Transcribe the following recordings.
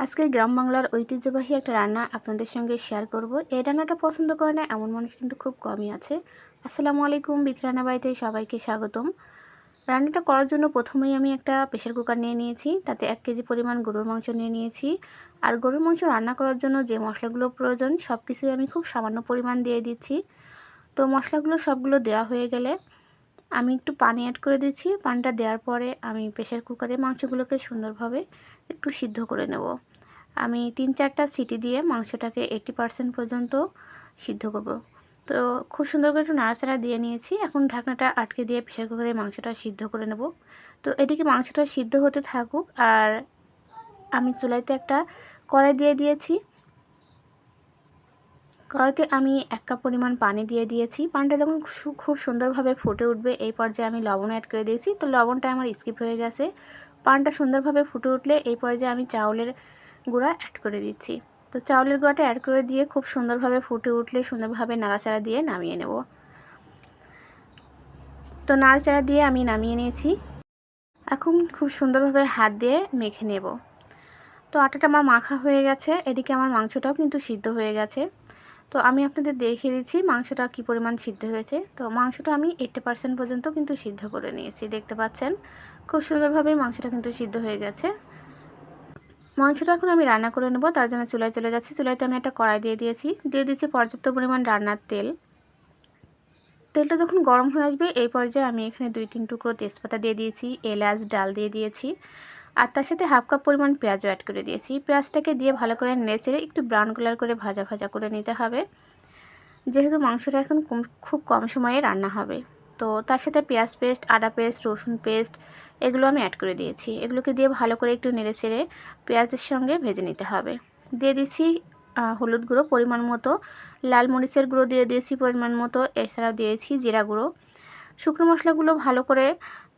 আজকে গ্রাম বাংলার ঐতিহ্যবাহী একটা রান্না আপনাদের সঙ্গে শেয়ার করব। এই রান্নাটা পছন্দ করে না এমন মানুষ কিন্তু খুব কমই আছে। আসসালামু আলাইকুম, বিথি রান্না বাড়িতে সবাইকে স্বাগতম। রান্নাটা করার জন্য প্রথমেই আমি একটা প্রেশার কুকার নিয়ে নিয়েছি, তাতে 1 কেজি পরিমাণ গরুর মাংস নিয়ে নিয়েছি। আর গরুর মাংস রান্না করার জন্য যে মশলাগুলো প্রয়োজন সব কিছুই আমি খুব সামান্য পরিমাণ দিয়ে দিচ্ছি। তো মশলাগুলো সবগুলো দেওয়া হয়ে গেলে আমি একটু পানি অ্যাড করে দিচ্ছি। পানিটা দেওয়ার পরে আমি প্রেশার কুকারে মাংসগুলোকে সুন্দরভাবে একটু সিদ্ধ করে নেব। আমি 3-4টা সিটি দিয়ে মাংসটাকে 80% পর্যন্ত সিদ্ধ করব। তো খুব সুন্দর করে একটু নাড়াচাড়া দিয়ে নিয়েছি। এখন ঢাকনাটা আটকে দিয়ে প্রেশার কুকারে মাংসটা সিদ্ধ করে নেব। তো এদিকে মাংসটা সিদ্ধ হতে থাকুক, আর আমি চুলাইতে একটা কড়াই দিয়ে দিয়েছি। কড়াইতে আমি 1 কাপ পরিমাণ পানি দিয়ে দিয়েছি। পানিটা যখন খুব সুন্দরভাবে ফুটে উঠবে এই পর্যায়ে আমি লবণ অ্যাড করে দিয়েছি। তো লবণটা আমার স্কিপ হয়ে গেছে। পানিটা সুন্দরভাবে ফুটে উঠলে এই পর্যায়ে আমি চাউলের গুঁড়া অ্যাড করে দিচ্ছি। তো চাউলের গুঁড়াটা অ্যাড করে দিয়ে খুব সুন্দরভাবে ফুটে উঠলে সুন্দরভাবে নাড়াচাড়া দিয়ে নামিয়ে নেব। তো নাড়াচাড়া দিয়ে আমি নামিয়ে নিয়েছি। এখন খুব সুন্দরভাবে হাত দিয়ে মেখে নেব। তো আটাটা আমার মাখা হয়ে গেছে, এদিকে আমার মাংসটাও কিন্তু সিদ্ধ হয়ে গেছে। তো আমি আপনাদের দেখিয়ে দিচ্ছি মাংসটা কী পরিমাণ সিদ্ধ হয়েছে। তো মাংসটা আমি 80% পর্যন্ত কিন্তু সিদ্ধ করে নিয়েছি, দেখতে পাচ্ছেন খুব সুন্দরভাবে মাংসটা কিন্তু সিদ্ধ হয়ে গেছে। মাংসটা এখন আমি রান্না করে নেব, তার জন্য চুলায় চলে যাচ্ছি। চুলাইতে আমি একটা কড়াই দিয়ে দিয়েছি পর্যাপ্ত পরিমাণ রান্নার তেল। তেলটা যখন গরম হয়ে আসবে এই পর্যায়ে আমি এখানে 2-3 টুকরো তেজপাতা দিয়ে দিয়েছি, এলাচ ডাল দিয়ে দিয়েছি, আর তার সাথে হাফ কাপ পরিমাণ পেঁয়াজও অ্যাড করে দিয়েছি। পেঁয়াজটাকে দিয়ে ভালো করে নেড়েচেড়ে একটু ব্রাউন কালার করে ভাজা ভাজা করে নিতে হবে, যেহেতু মাংসটা এখন খুব কম সময়ে রান্না হবে। তো তার সাথে পেঁয়াজ পেস্ট, আদা পেস্ট, রসুন পেস্ট এগুলো আমি অ্যাড করে দিয়েছি। এগুলোকে দিয়ে ভালো করে একটু নেড়েচেড়ে পেঁয়াজের সঙ্গে ভেজে নিতে হবে। দিয়ে দিচ্ছি হলুদ গুঁড়ো পরিমাণ মতো, লাল মরিচের গুঁড়ো দিয়ে দিয়েছি পরিমাণ মতো, এছাড়াও দিয়েছি জিরা গুঁড়ো। শুকনো মশলাগুলো ভালো করে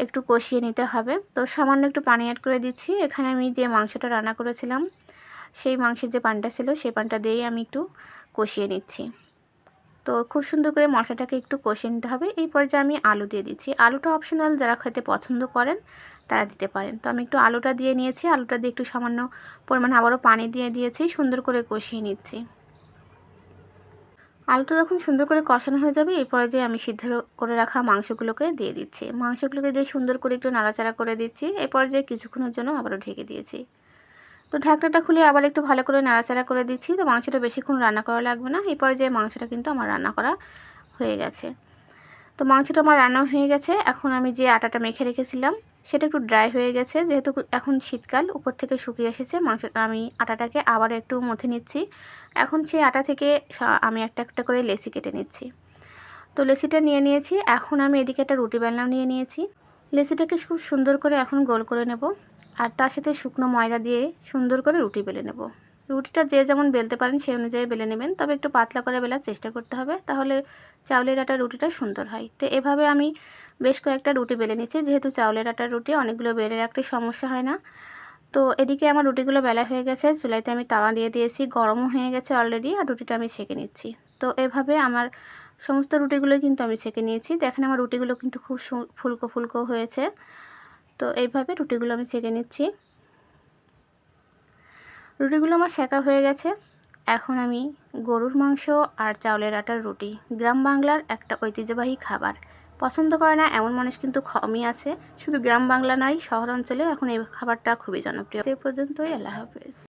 একটু কষিয়ে নিতে হবে। তো সামান্য একটু পানি অ্যাড করে দিচ্ছি। এখানে আমি যে মাংসটা রান্না করেছিলাম সেই মাংসের যে পানিটা ছিল সেই পানিটা দিয়েই আমি একটু কষিয়ে নিচ্ছি। তো খুব সুন্দর করে মশলাটাকে একটু কষিয়ে নিতে হবে। এই পর্যায়ে আমি আলু দিয়ে দিচ্ছি। আলুটা অপশনাল, যারা খেতে পছন্দ করেন তারা দিতে পারেন। তো আমি একটু আলুটা দিয়ে নিয়েছি। আলুটা দিয়ে একটু সামান্য পরিমাণ আবারও পানি দিয়ে দিয়েছি, সুন্দর করে কষিয়ে নিচ্ছি। আলুটা যখন সুন্দর করে কষানো হয়ে যাবে এই পর্যায়ে আমি সিদ্ধ করে রাখা মাংসগুলোকে দিয়ে দিচ্ছি। মাংসগুলোকে দিয়ে সুন্দর করে একটু নাড়াচাড়া করে দিচ্ছি। এই পর্যায়ে কিছুক্ষণের জন্য আবারও ঢেকে দিয়েছি। তো ঢাকনাটা খুলে আবার একটু ভালো করে নাড়াচাড়া করে দিচ্ছি। তো মাংসটা বেশিক্ষণ রান্না করা লাগবে না। এই পর্যায়ে মাংসটা কিন্তু আমার রান্না করা হয়ে গেছে। তো মাংসটা আমার রান্না হয়ে গেছে। এখন আমি যে আটাটা মেখে রেখেছিলাম সেটা একটু ড্রাই হয়ে গেছে, যেহেতু এখন শীতকাল উপর থেকে শুকিয়ে এসেছে। আমি আটাটাকে আবার একটু মথে নিচ্ছি। এখন সেই আটা থেকে আমি একটা একটা করে লেচি কেটে নিচ্ছি। তো লেচিটা নিয়ে নিয়েছি। এখন আমি এদিকে একটা রুটি বেলনাও নিয়ে নিয়েছি। লেচিটাকে খুব সুন্দর করে এখন গোল করে নেব, আর তার সাথে শুকনো ময়দা দিয়ে সুন্দর করে রুটি বেলে নেব। রুটিটা যে যেমন বেলতে পারেন সেই অনুযায়ী বেলে নেবেন, তবে একটু পাতলা করে বেলার চেষ্টা করতে হবে, তাহলে চাউলের আটার রুটিটা সুন্দর হয়। তো এভাবে আমি বেশ কয়েকটা রুটি বেলে নিচ্ছি, যেহেতু চাউলের আটার রুটি অনেকগুলো বেলে রাখতে সমস্যা হয় না। তো এদিকে আমার রুটিগুলো বেলা হয়ে গেছে। চুলাইতে আমি তাওয়া দিয়ে দিয়েছি, গরমও হয়ে গেছে অলরেডি, আর রুটিটা আমি সেঁকে নিচ্ছি। তো এভাবে আমার সমস্ত রুটিগুলোই কিন্তু আমি সেঁকে নিয়েছি। দেখেন আমার রুটিগুলো কিন্তু খুব ফুলকো ফুলকো হয়েছে। তো এইভাবে রুটিগুলো আমি সেঁকে নিচ্ছি। রুটিগুলো আমার সেঁকা হয়ে গেছে। এখন আমি গরুর মাংস আর চাউলের আটার রুটি, গ্রাম বাংলার একটা ঐতিহ্যবাহী খাবার, পছন্দ করে না এমন মানুষ কিন্তু কমই আছে। শুধু গ্রাম বাংলা নয়, শহর অঞ্চলেও এখন এই খাবারটা খুবই জনপ্রিয়। সে পর্যন্তই, আল্লাহ হাফেজ।